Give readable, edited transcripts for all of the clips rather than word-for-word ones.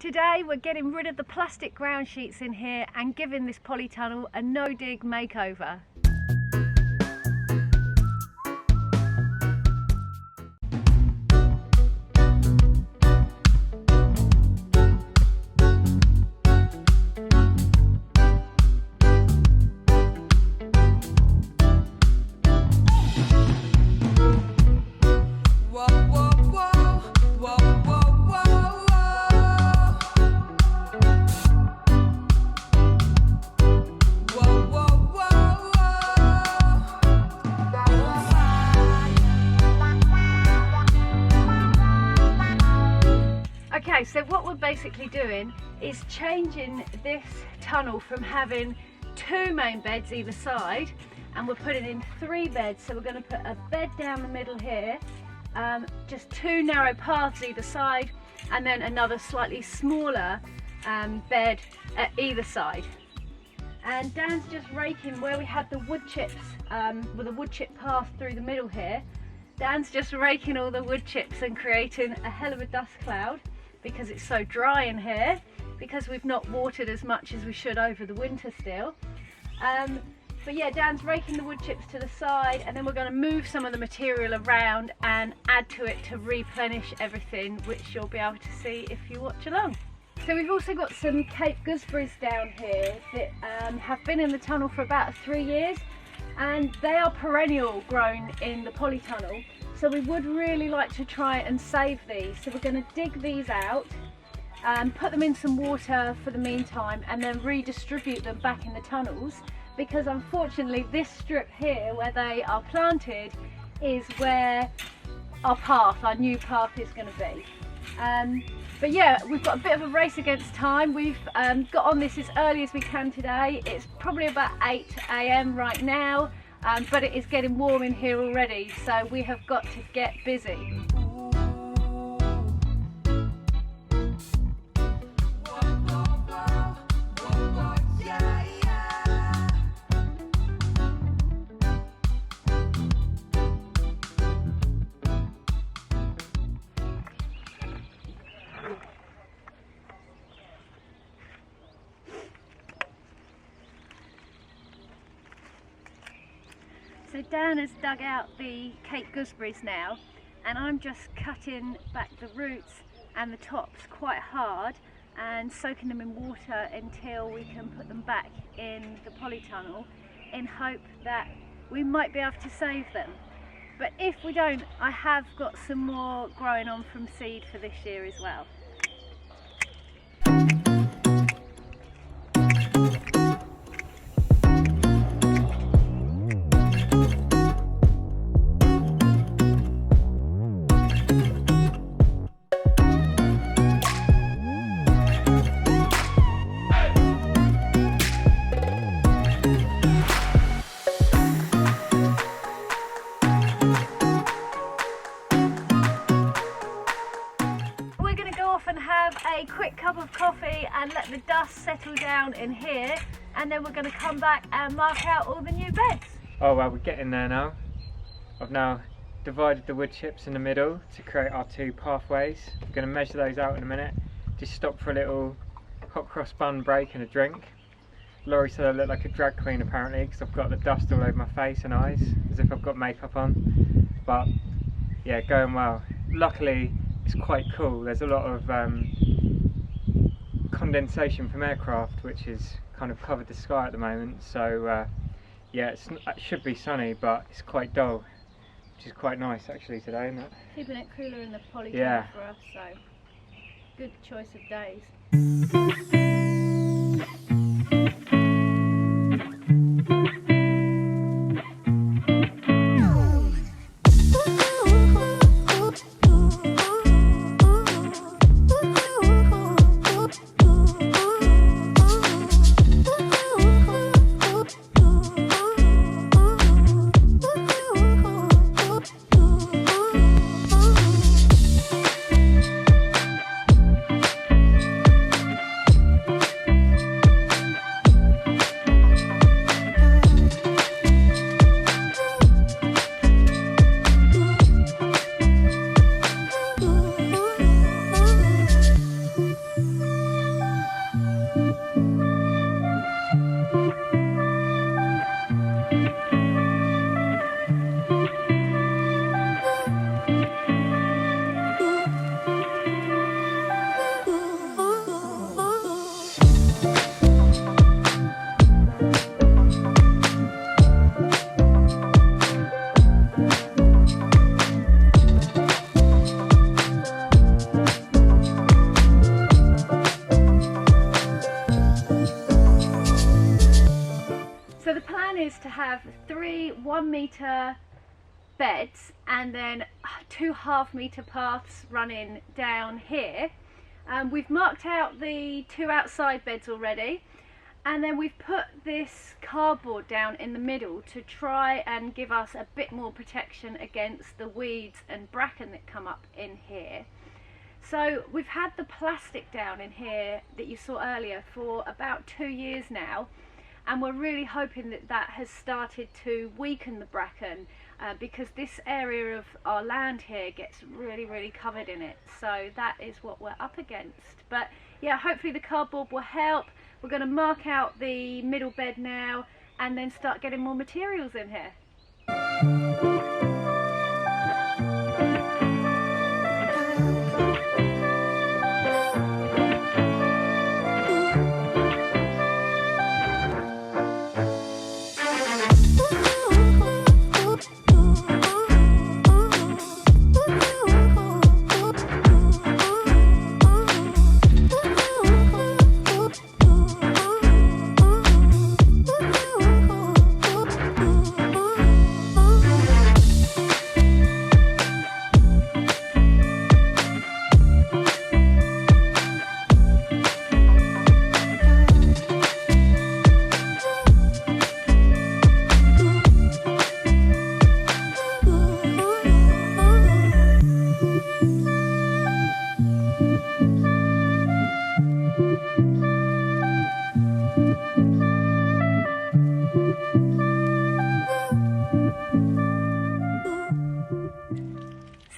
Today we're getting rid of the plastic ground sheets in here and giving this polytunnel a no-dig makeover. Okay, so what we're basically doing is changing this tunnel from having 2 main beds either side, and we're putting in 3 beds. So we're going to put a bed down the middle here, just 2 narrow paths either side, and then another slightly smaller bed at either side. And Dan's just raking where we had the wood chips, with a wood chip path through the middle here. Dan's just raking all the wood chips and creating a hell of a dust cloud, because it's so dry in here, because we've not watered as much as we should over the winter still. But yeah, Dan's raking the wood chips to the side, and then we're going to move some of the material around and add to it to replenish everything, which you'll be able to see if you watch along. So we've also got some Cape gooseberries down here that have been in the tunnel for about 3 years, and they are perennial grown in the polytunnel. So we would really like to try and save these. So we're going to dig these out, put them in some water for the meantime, and then redistribute them back in the tunnels, because unfortunately this strip here where they are planted is where our new path is going to be. But yeah, we've got a bit of a race against time. We've got on this as early as we can today. It's probably about 8 AM right now. But it is getting warm in here already, so we have got to get busy. So Dan has dug out the Cape gooseberries now, and I'm just cutting back the roots and the tops quite hard and soaking them in water until we can put them back in the polytunnel, in hope that we might be able to save them. But if we don't, I have got some more growing on from seed for this year as well. And have a quick cup of coffee and let the dust settle down in here, and then we're going to come back and mark out all the new beds. Oh well, we're getting there now. I've now divided the wood chips in the middle to create our 2 pathways. We're going to measure those out in a minute. Just stop for a little hot cross bun break and a drink. Laurie said I look like a drag queen apparently, because I've got the dust all over my face and eyes, as if I've got makeup on. But yeah, going well. Luckily it's quite cool. There's a lot of condensation from aircraft, which has kind of covered the sky at the moment. So yeah, it should be sunny, but it's quite dull, which is quite nice actually today, isn't it? Keeping it cooler in the polytunnel, yeah, for us, so good choice of days. is to have 3 1-metre beds and then 2 half-metre paths running down here. We've marked out the 2 outside beds already, and then we've put this cardboard down in the middle to try and give us a bit more protection against the weeds and bracken that come up in here. So we've had the plastic down in here that you saw earlier for about 2 years now, and we're really hoping that that has started to weaken the bracken, because this area of our land here gets really covered in it. So that is what we're up against. But yeah, hopefully the cardboard will help. We're going to mark out the middle bed now and then start getting more materials in here.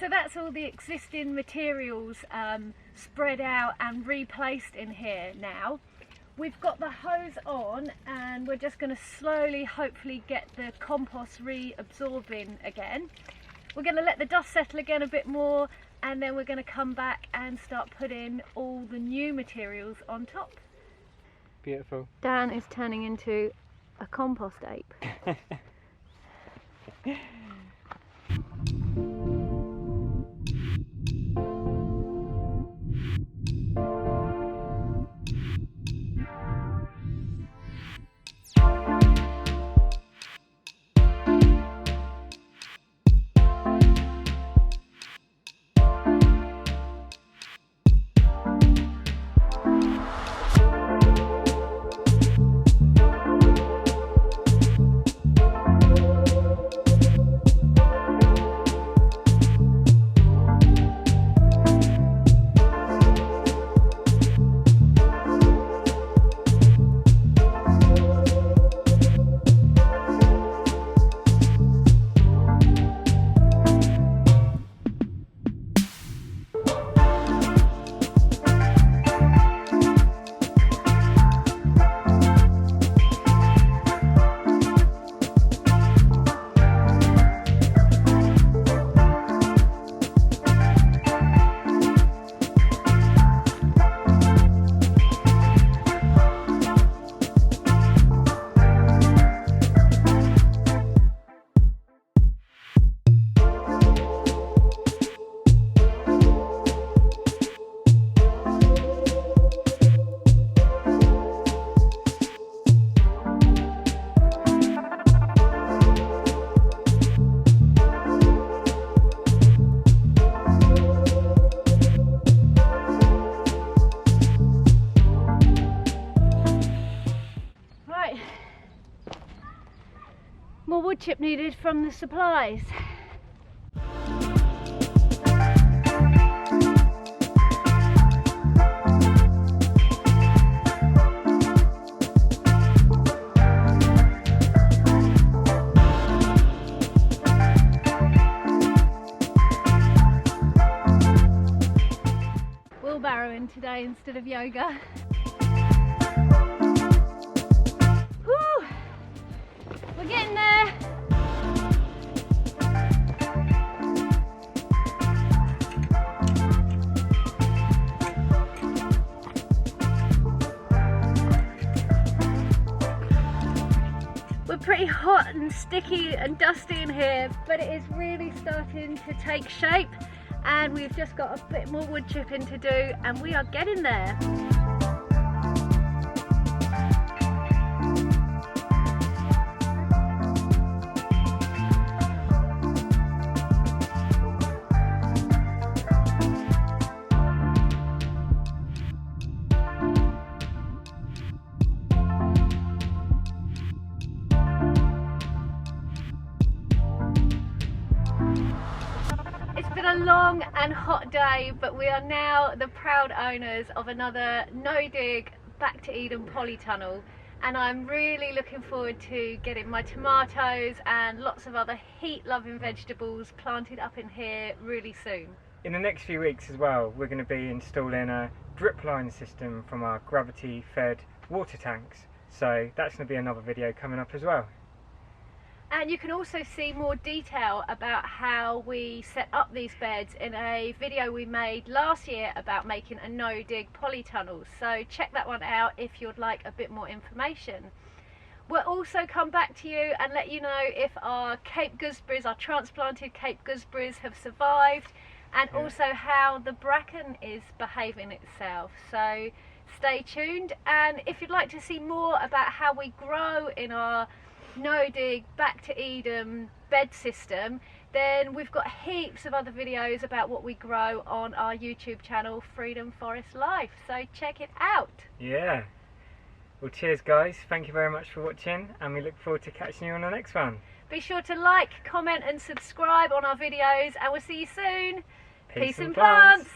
So that's all the existing materials spread out and replaced in here now. We've got the hose on and we're just going to slowly, hopefully, get the compost reabsorbing again. We're going to let the dust settle again a bit more, and then we're going to come back and start putting all the new materials on top. Beautiful. Dan is turning into a compost ape. More wood chip needed from the supplies. Wheelbarrowing today instead of yoga. Woo! We're getting there. We're pretty hot and sticky and dusty in here, but it is really starting to take shape, and we've just got a bit more wood chipping to do, and we are getting there. long and hot day, but we are now the proud owners of another no-dig Back to Eden polytunnel, and I'm really looking forward to getting my tomatoes and lots of other heat-loving vegetables planted up in here really soon. In the next few weeks as well, we're going to be installing a drip line system from our gravity-fed water tanks, so that's going to be another video coming up as well. And you can also see more detail about how we set up these beds in a video we made last year about making a no-dig polytunnel. So check that one out if you'd like a bit more information. We'll also come back to you and let you know if our Cape gooseberries, our transplanted Cape gooseberries, have survived, and also how the bracken is behaving itself. So stay tuned, and if you'd like to see more about how we grow in our no-dig Back to Eden bed system, then we've got heaps of other videos about what we grow on our YouTube channel, Freedom Forest Life, so check it out. Yeah. Well, cheers guys, thank you very much for watching, and we look forward to catching you on the next one. Be sure to like, comment and subscribe on our videos, and we'll see you soon. Peace and plants.